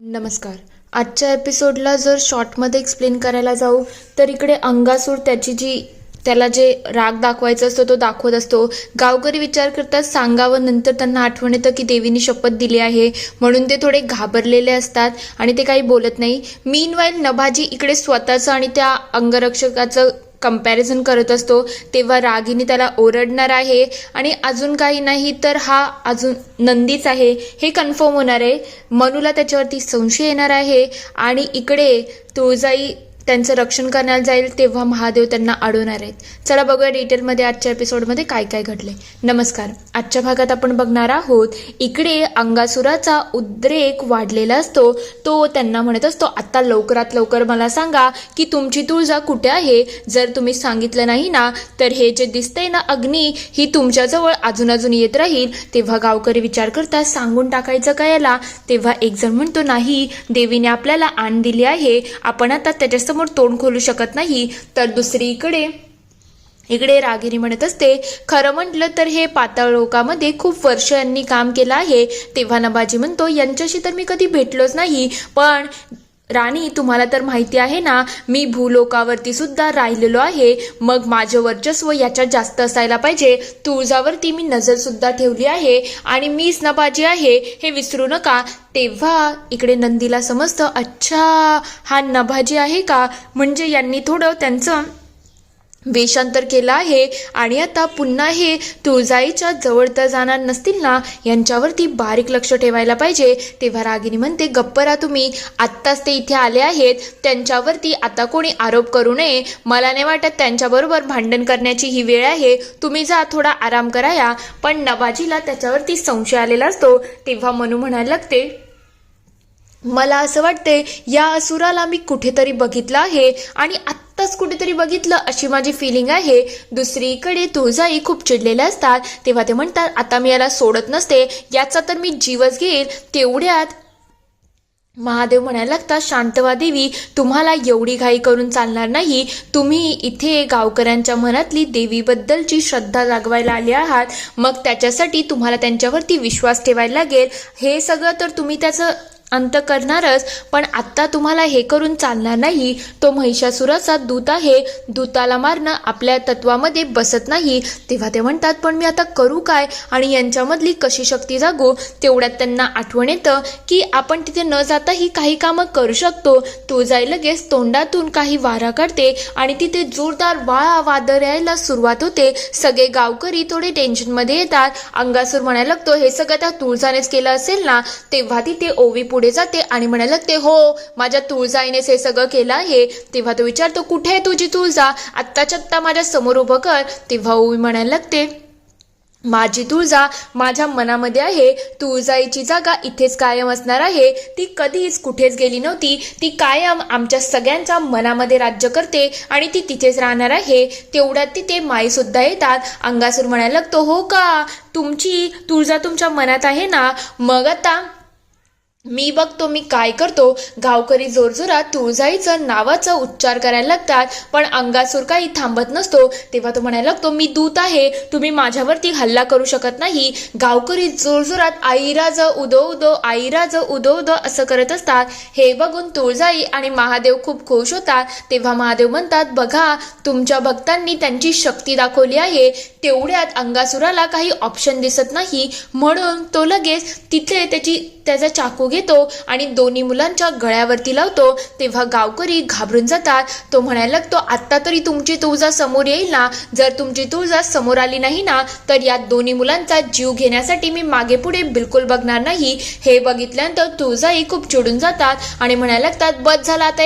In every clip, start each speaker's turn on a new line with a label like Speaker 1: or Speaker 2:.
Speaker 1: नमस्कार. आजच्या एपिसोडला जर शॉर्टमध्ये एक्सप्लेन करायला जाऊ तर इकडे अंगासूर त्याला जे राग दाखवायचा असतो तो दाखवत असतो. गावकरी विचार करतात सांगावं, नंतर त्यांना आठवण येतं की देवीने शपथ दिली आहे म्हणून ते थोडे घाबरलेले असतात आणि ते काही बोलत नाही. मीनवाईल नभाजी इकडे स्वतःचं आणि त्या अंगरक्षकाचं कंपॅरिझन करत असतो. तेव्हा रागिनी त्याला ओरडणार आहे आणि अजून काही नाही तर हा अजून नंदीच आहे हे कन्फर्म होणार आहे. मनूला त्याच्यावरती संशय येणार आहे आणि इकडे तुळजाई त्यांचं रक्षण करण्याला जाईल तेव्हा महादेव त्यांना अडवणार आहेत. चला बघूया डिटेलमध्ये आजच्या एपिसोडमध्ये काय काय घडले. नमस्कार. आजच्या भागात आपण बघणार आहोत इकडे अंगासुराचा उद्रेक वाढलेला असतो. तो त्यांना म्हणत असतो आता लवकरात लवकर मला सांगा की तुमची तुळजा कुठे आहे. जर तुम्ही सांगितलं नाही ना तर हे जे दिसतंय ना अग्नी ही तुमच्याजवळ अजून येत राहील. तेव्हा गावकरी विचार करतात सांगून टाकायचं का याला. तेव्हा एक जण म्हणतो नाही, देवीने आपल्याला आण दिली आहे, आपण आता त्याच्या समोर तोंड खोलू शकत नाही. तर दुसरीकडे इकडे रागिनी म्हणत असते खरं म्हटलं तर हे पाताळ लोकामध्ये खूप वर्ष यांनी काम केलं आहे. तेव्हा नभाजी म्हणतो यांच्याशी तर मी कधी भेटलोच नाही, पण राणी तुम्हाला तर माहिती आहे ना मी भूलोकावरती सुद्धा राहिलेलो आहे, मग माझं वर्चस्व याच्यात जास्त असायला पाहिजे. तुळजावरती मी नजर सुद्धा ठेवली आहे आणि मीच नभाजी आहे हे विसरू नका. तेव्हा इकडे नंदीला समजतं अच्छा हा नभाजी आहे का, म्हणजे यांनी थोडं त्यांचं वेषांतर केलं आहे आणि आता पुन्हा हे तुळजाईच्या जवळ तर जाणार नसतील ना, यांच्यावरती बारीक लक्ष ठेवायला पाहिजे. तेव्हा रागिनी म्हणते गप्प राहा तुम्ही, आत्ताच ते इथे आले आहेत, त्यांच्यावरती आता कोणी आरोप करू नये. मला नाही वाटत त्यांच्याबरोबर भांडण करण्याची ही वेळ आहे, तुम्ही जा थोडा आराम करा या. पण नभाजीला त्याच्यावरती संशय आलेला असतो. तेव्हा मनू म्हणायला लागते मला असं वाटते या असुराला मी कुठेतरी बघितलं आहे आणि आत्ताच कुठेतरी बघितलं अशी माझी फिलिंग आहे. दुसरीकडे तुळजाई खूप चिडलेल्या असतात. तेव्हा ते म्हणतात आता मी याला सोडत नसते, याचा तर मी जीवच घेईल. तेवढ्यात महादेव म्हणायला लागतात शांत व्हा देवी, तुम्हाला एवढी घाई करून चालणार नाही. तुम्ही इथे गावकऱ्यांच्या मनातली देवीबद्दलची श्रद्धा जागवायला आली आहात, मग त्याच्यासाठी तुम्हाला त्यांच्यावरती विश्वास ठेवायला लागेल. हे सगळं तर तुम्ही त्याचं अंत करणारच, पण आत्ता तुम्हाला हे करून चालणार नाही. तो महिषासुराचा दूत आहे, दूताला मारणं आपल्या तत्वामध्ये बसत नाही. तेव्हा ते म्हणतात पण मी आता करू काय आणि यांच्यामधली कशी शक्ती जागू. तेवढ्यात त्यांना आठवण येतं की आपण तिथे न जाताही काही कामं करू शकतो. तुळजाई लगेच तोंडातून काही वारा काढते आणि तिथे जोरदार वादळ यायला सुरुवात होते. सगळे गावकरी थोडे टेन्शनमध्ये येतात. अंगासूर म्हणायला लागतो हे सगळं त्या तुळजानेच केलं असेल ना. तेव्हा तिथे ओवी पुढे जाते आणि म्हणायला लागते हो माझ्या तुळजाईनेच हे सगळं केलं आहे. तेव्हा तो विचारतो कुठे आहे तुझी तुळजा, आत्ताच्या आत्ता माझ्या समोर उभं कर. तेव्हा ओवी म्हणायला लागते माझी तुळजा माझ्या मनामध्ये आहे, तुळजाईची जागा इथेच कायम असणार आहे, ती कधीच कुठेच गेली नव्हती, ती कायम आमच्या सगळ्यांच्या मनामध्ये राज्य करते आणि ती तिथेच राहणार आहे. तेवढ्यात तिथे माई सुद्धा येतात. अंगासूर म्हणायला लागतो हो का, तुमची तुळजा तुमच्या मनात आहे ना, मग आता मी बघतो मी काय करतो. गावकरी जोरजोरात तुळजाईचं नावाचा उच्चार करायला लागतात, पण अंगासूर काही थांबत नसतो. तेव्हा तो म्हणायला लागतो मी दूत आहे, तुम्ही माझ्यावरती हल्ला करू शकत नाही. गावकरी जोरजोरात आईराज उदो उदो आईराज उदो उदो असं करत असतात. हे बघून तुळजाई आणि महादेव खूप खुश होतात. तेव्हा महादेव म्हणतात बघा तुमच्या भक्तांनी त्यांची शक्ती दाखवली आहे. तेवढ्यात अंगासुराला काही ऑप्शन दिसत नाही म्हणून तो लगेच तिथे त्याचा चाकू घेतो आणि दोन्ही मुलांच्या गळ्यावरती लावतो. तेव्हा गावकरी घाबरून जातात. तो म्हणायला लागतो आत्ता तरी तुमची तुळजा समोर येईल ना, जर तुमची तुळजा समोर आली नाही ना तर या दोन्ही मुलांचा जीव घेण्यासाठी मी मागे पुढे बिलकुल बघणार नाही. हे बघितल्यानंतर तुळजाई खूप चिडून जातात आणि म्हणायला लागतात बस झाला आता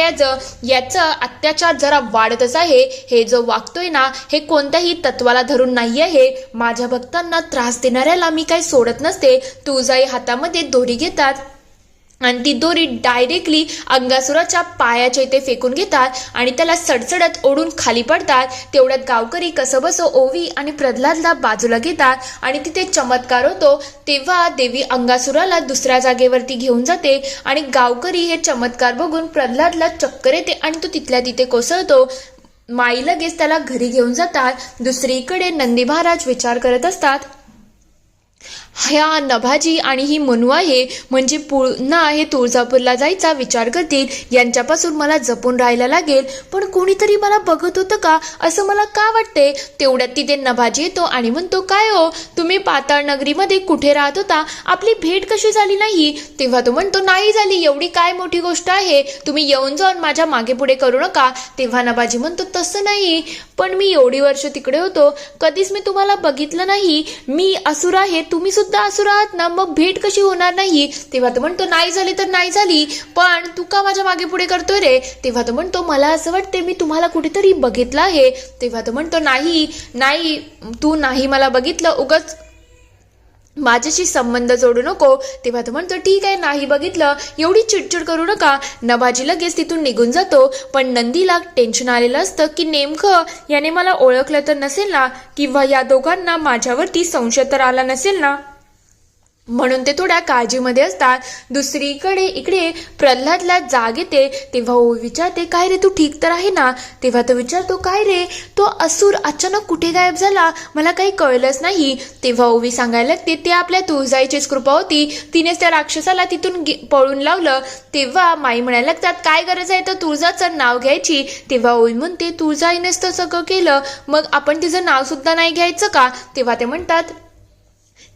Speaker 1: याचं अत्याचार जरा वाढतच आहे. हे जो वागतोय ना हे कोणत्याही तत्वाला धरून नाही आहे. माझ्या भक्तांना त्रास देणाऱ्याला मी काही सोडत नसते. तुळजाई हातामध्ये दोरी घेतात आणि ती दोरी डायरेक्टली अंगासुराच्या पायाच्या इथे फेकून घेतात आणि त्याला सडसडत ओढून खाली पडतात. तेवढ्यात गावकरी कसंबसं ओवी आणि प्रल्हादला बाजूला घेतात आणि तिथे चमत्कार होतो. तेव्हा देवी अंगासुराला दुसऱ्या जागेवरती घेऊन जाते आणि गावकरी हे चमत्कार बघून प्रल्हादला चक्कर येते आणि तो तिथल्या तिथे कोसळतो. माई लगेच त्याला घरी घेऊन जातात. दुसरीकडे नंदी महाराज विचार करत असतात ह्या नभाजी आणि ही मनू आहे म्हणजे पुन्हा हे तुळजापूरला जायचा विचार करतील, यांच्यापासून मला जपून राहायला लागेल. पण कोणीतरी मला बघत होतं का असं मला का वाटते. तेवढ्यात तिथे नभाजी येतो आणि म्हणतो, काय हो तुम्ही पाताळ नगरीमध्ये कुठे राहत होता, आपली भेट कशी झाली नाही. तेव्हा तो म्हणतो, नाही झाली, एवढी काय मोठी गोष्ट आहे, तुम्ही येऊन जाऊन माझ्या मागे पुढे करू नका. तेव्हा नभाजी म्हणतो, तसं नाही, पण मी एवढी वर्ष तिकडे होतो, कधीच मी तुम्हाला बघितलं नाही, मी असुर आहे, तुम्ही सुद्धा असुर आहात ना, मग भेट कशी होणार नाही. तेव्हा तो म्हणतो, नाही झाली तर नाही झाली, पण तू का माझ्या मागे पुढे करतोय रे. तेव्हा तो म्हणतो, मला असं वाटते मी तुम्हाला कुठेतरी बघितलं आहे. तेव्हा तो म्हणतो, नाही नाही, तू नाही मला बघितलं, उगाच माझ्याशी संबंध जोडू नको. तेव्हा तो म्हणतो, ठीक आहे, नाही बघितलं, एवढी चिडचिड करू नका. नभाजी लगेच तिथून निघून जातो. पण नंदीला टेन्शन आलेलं असतं की नेमकं याने मला ओळखलं तर नसेल ना, किंवा या दोघांना माझ्यावरती संशय तर आला नसेल ना, म्हणून ते थोड्या काळजीमध्ये असतात. दुसरीकडे इकडे प्रल्हादला जाग येते. तेव्हा ओवी विचारते, काय रे तू ठीक तर आहे ना. तेव्हा तो विचारतो, काय रे तो असुर अचानक कुठे गायब झाला, मला काही कळलंच नाही. तेव्हा ओवी सांगायला लागते, ते आपल्या तुळजाईचीच कृपा होती, तिनेच त्या राक्षसाला तिथून पळून लावलं. तेव्हा माई म्हणायला लागतात, काय गरज आहे तर तुळजाचं नाव घ्यायची. तेव्हा ओवी म्हणते, तुळजाईनेच तर सगळं केलं, मग आपण तिचं नाव सुद्धा नाही घ्यायचं का. तेव्हा ते म्हणतात,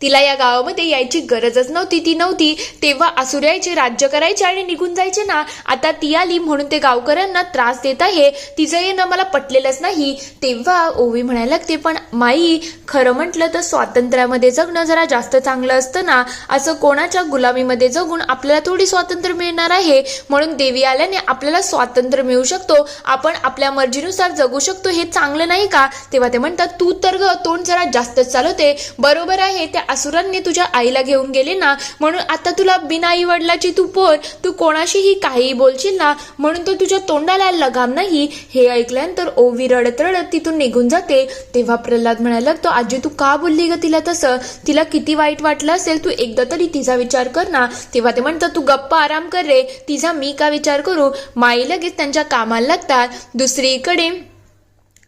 Speaker 1: तिला या गावामध्ये यायची गरजच नव्हती, ती नव्हती तेव्हा असुर यायचे, राज्य करायचे आणि निघून जायचे ना, आता ती आली म्हणून ते गावकऱ्यांना त्रास देत आहे, तिचं येणं मला पटलेलंच नाही. तेव्हा ओवी म्हणायला लागते, पण माई खरं म्हटलं तर स्वातंत्र्यामध्ये जगणं जरा जास्त चांगलं असतं ना, असं कोणाच्या गुलामीमध्ये जगून आपल्याला थोडी स्वातंत्र्य मिळणार आहे, म्हणून देवी आल्याने आपल्याला स्वातंत्र्य मिळू शकतो, आपण आपल्या मर्जीनुसार जगू शकतो, हे चांगलं नाही का. तेव्हा ते म्हणतात, तू तर तोंड जरा जास्तच चालवते. बरोबर आहे, त्या असुरांनी तुझ्या आईला घेऊन गेले ना, म्हणून आता तुला बिना आई वडिलाची तू पोर, तू कोणाशीही काहीही बोलशील ना, म्हणून तो तुझ्या तोंडाला लगाम नाही. हे ऐकल्यानंतर ओवी रडत रडत तिथून निघून जाते. तेव्हा प्रल्हाद म्हणायला लागतो, आजी तू का बोलली ग तिला तसं, तिला किती वाईट वाटलं असेल, तू एकदा तरी तिचा विचार कर ना. तेव्हा ते म्हणतात, तू गप्पा आराम कर रे, तिचा मी का विचार करू. माई लगेच त्यांच्या कामाला लागतात. दुसरीकडे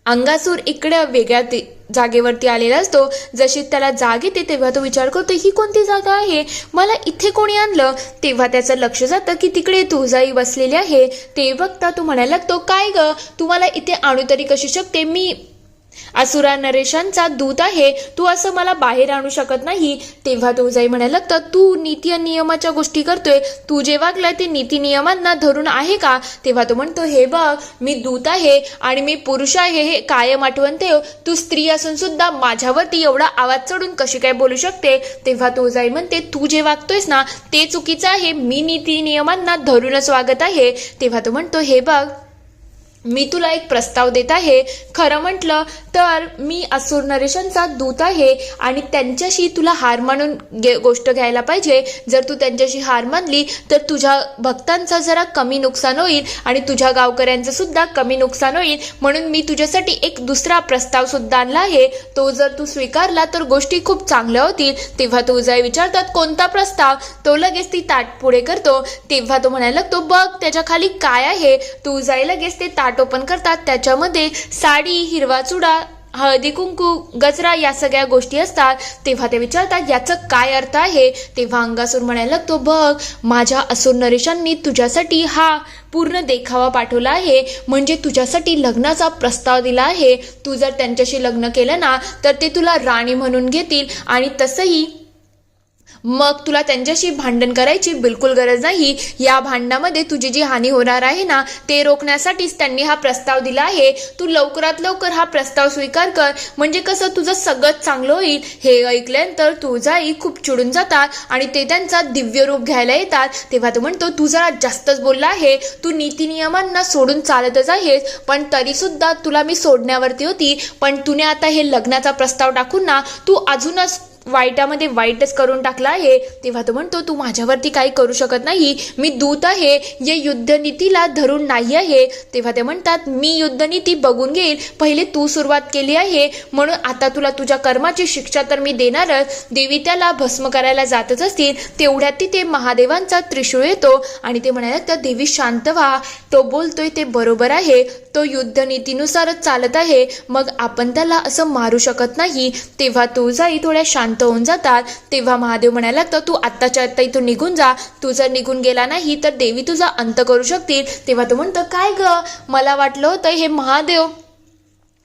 Speaker 1: अंगासूर इकडे वेगळ्या जागेवरती आलेला असतो. जशी त्याला जाग येते तेव्हा तो विचार करतो, ही कोणती जागा आहे, मला इथे कोणी आणलं. तेव्हा त्याचं लक्ष जातं की तिकडे तुळजाई बसलेली आहे. ते बघता तो म्हणायला लागतो, काय ग तुम्हाला इथे आणू तरी कशी शकते, मी असुरा नरेशांचा दूत आहे, तू असं मला बाहेर आणू शकत नाही. तेव्हा तुळजाई म्हणायला लागतं, तू नीती आणि नियमाच्या गोष्टी करतोय, तू जे वागलाय ते नीती नियमांना धरून आहे का. तेव्हा तो म्हणतो, हे बघ मी दूत आहे आणि मी पुरुष आहे, हे कायम आठवण ठेव, तू स्त्री असून सुद्धा माझ्यावरती एवढा आवाज चढून कशी काय बोलू शकते. तेव्हा तुळजाई म्हणते, तू जे वागतोयस ना ते चुकीचं आहे, मी नीती नियमांना धरूनच वागत आहे. तेव्हा तो म्हणतो, हे बघ मी तुला एक प्रस्ताव देत आहे, खरं म्हटलं तर मी असुर नरेशांचा दूत आहे आणि त्यांच्याशी तुला हार मानून गोष्ट घ्यायला पाहिजे. जर तू त्यांच्याशी हार मानली तर तुझ्या भक्तांचं जरा कमी नुकसान होईल आणि तुझ्या गावकऱ्यांचं सुद्धा कमी नुकसान होईल, म्हणून मी तुझ्यासाठी एक दुसरा प्रस्ताव सुद्धा आणला आहे, तो जर तू स्वीकारला तर गोष्टी खूप चांगल्या होतील. तेव्हा तुळजाई विचारतात, कोणता प्रस्ताव. तो लगेच ती ताट पुढे करतो. तेव्हा तो म्हणायला लागतो, बघ त्याच्या खाली काय आहे. तुळजाई लगेच ते ताट ओपन करतात. त्याच्यामध्ये साडी, हिरवा चुडा, हळदी कुंकू, गजरा या सगळ्या गोष्टी असतात. तेव्हा ते विचारतात, याचं काय अर्थ आहे. तेव्हा अंगासूर म्हणायला लागतो, बघ माझ्या असुर नरेशांनी तुझ्यासाठी हा पूर्ण देखावा पाठवला आहे, म्हणजे तुझ्यासाठी लग्नाचा प्रस्ताव दिला आहे. तू जर त्यांच्याशी लग्न केलं ना तर ते तुला राणी म्हणून घेतील आणि तसंही मग तुला त्यांच्याशी भांडण करायची बिलकुल गरज नाही. या भांडणामध्ये तुझी जी हानी होणार आहे ना ते रोखण्यासाठीच त्यांनी हा प्रस्ताव दिला आहे. तू लवकरात लवकर हा प्रस्ताव स्वीकार कर, म्हणजे कसं तुझं सगळं चांगलं होईल. हे ऐकल्यानंतर तुळजाई खूप चिडून जातात आणि ते त्यांचा दिव्य रूप घ्यायला येतात. तेव्हा तो म्हणतो, तू जरा जास्तच बोलला आहे, तू नीती नियमांना सोडून चालतच आहेस, पण तरी सुद्धा तुला मी सोडण्यावरती होती, पण तुने आता हे लग्नाचा प्रस्ताव टाकून ना तू अजूनच वाईटामध्ये वाईटच करून टाकला आहे. तेव्हा तो म्हणतो, तू माझ्यावरती काही करू शकत नाही, मी दूत आहे, ये युद्धनीतीला धरून नाही आहे. तेव्हा ते म्हणतात, मी युद्धनीती बघून घेईल, पहिले तू सुरुवात केली आहे म्हणून आता तुला तुझ्या कर्माची शिक्षा तर मी देणारच. देवी त्याला भस्म करायला जातच असतील. तेवढ्यात तिथे महादेवांचा त्रिशूळ येतो आणि ते म्हणाले, तर देवी शांत व्हा, तो बोलतोय ते बरोबर आहे, तो युद्धनीतीनुसारच चालत आहे, मग आपण त्याला असं मारू शकत नाही. तेव्हा तुळजाई थोड्या शांत शांत होऊन जातात. तेव्हा महादेव म्हणायला लागतं, तू आत्ताच्या आत्ता इथून निघून जा, तू जर निघून गेला नाही तर देवी तुझा अंत करू शकतील. तेव्हा तो म्हणतो, काय ग, मला वाटलं होतं हे महादेव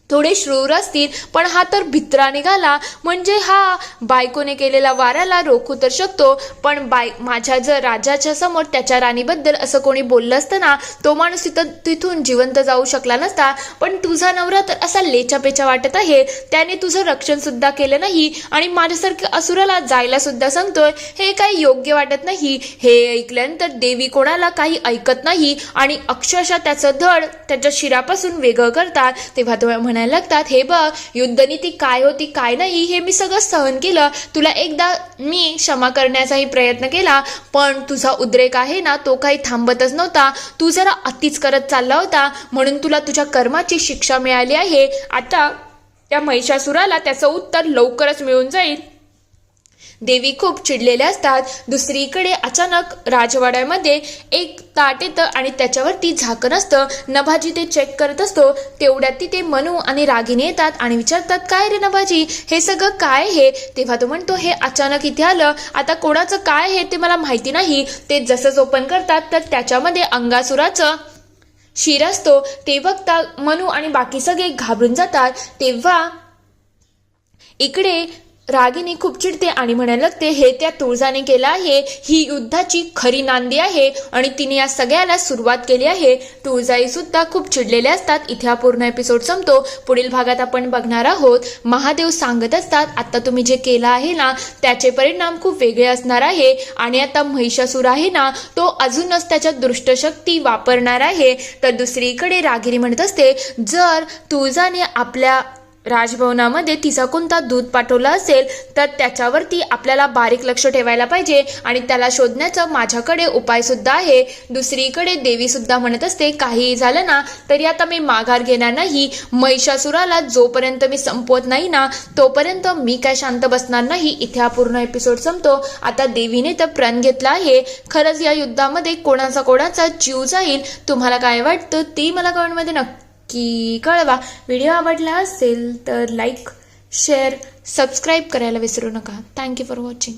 Speaker 1: थोडे शूर असतील, पण हा तर भित्रा निघाला, म्हणजे हा बायकोने केलेला वाऱ्याला रोखू तर शकतो, पण माझ्या जर राजाच्या समोर त्याच्या राणीबद्दल असं कोणी बोललं असतं ना, तो माणूस तिथून जिवंत जाऊ शकला नसता. पण तुझा नवरा तर असा लेचापेचा वाटत आहे, त्याने तुझं रक्षण सुद्धा केलं नाही आणि माझ्यासारख्या असुराला जायला सुद्धा सांगतोय, हे काही योग्य वाटत नाही. हे ऐकल्यानंतर देवी कोणाला काही ऐकत नाही आणि अक्षरशः त्याचं धड त्याच्या शिरापासून वेगळं करतात. तेव्हा तो लागतात, हे बघ, युद्धनीती काय होती काय नाही हे मी सगळं सहन केलं, तुला एकदा मी क्षमा करण्याचाही प्रयत्न केला, पण तुझा उद्रेक आहे ना तो काही थांबतच नव्हता, तू जरा अतिच करत चालला होता, म्हणून तुला तुझ्या कर्माची शिक्षा मिळाली आहे. आता त्या महिषासुराला त्याचं उत्तर लवकरच मिळून जाईल. देवी खूप चिडलेल्या असतात. दुसरीकडे अचानक राजवाड्यामध्ये एक ताट येतं आणि त्याच्यावरती झाकण असतं. नभाजी ते चेक करत असतो. तेवढ्यात तिथे मनू आणि रागिनी येतात आणि विचारतात, काय रे नभाजी, हे सगळं काय हे? तेव्हा तो म्हणतो, हे अचानक इथे आलं, आता कोणाचं काय हे ते मला माहिती नाही. ते जसंच ओपन करतात तर त्याच्यामध्ये अंगासुराचं शिर असतो. ते बघता मनू आणि बाकी सगळे घाबरून जातात. तेव्हा इकडे रागिनी खूप चिडते आणि म्हणायला लागते, हे त्या तुळजाने केलं आहे, ही युद्धाची खरी नांदी आहे आणि तिने या सगळ्याला सुरुवात केली आहे. तुळजाई सुद्धा खूप चिडलेले असतात. इथे हा पूर्ण एपिसोड संपतो. पुढील भागात आपण बघणार आहोत, महादेव सांगत असतात, आता तुम्ही जे केलं आहे ना त्याचे परिणाम खूप वेगळे असणार आहे आणि आता महिषासुर आहे ना तो अजूनच त्याच्या दुष्टशक्ती वापरणार आहे. तर दुसरीकडे रागिनी म्हणत असते, जर तुळजाने आपल्या राजभवनामध्ये तिचा कोणता दूत पाठवला असेल तर त्याच्यावरती आपल्याला बारीक लक्ष ठेवायला पाहिजे आणि त्याला शोधण्याचा माझ्याकडे उपाय सुद्धा आहे. दुसरीकडे देवी सुद्धा म्हणत असते, काहीही झालं ना तरी आता मी माघार घेणार नाही. महिषासुराला जोपर्यंत मी संपवत नाही ना तोपर्यंत मी काय शांत बसणार नाही. इथे हा पूर्ण एपिसोड संपतो. आता देवीने तर प्रण घेतला आहे. खरंच या युद्धामध्ये कोणाचा जीव जाईल, तुम्हाला काय वाटतं ते मला कमेंटमध्ये नक्की कळवा. व्हिडिओ आवडला असेल तर लाईक, शेअर, सबस्क्राईब करायला विसरू नका. Thank you for watching.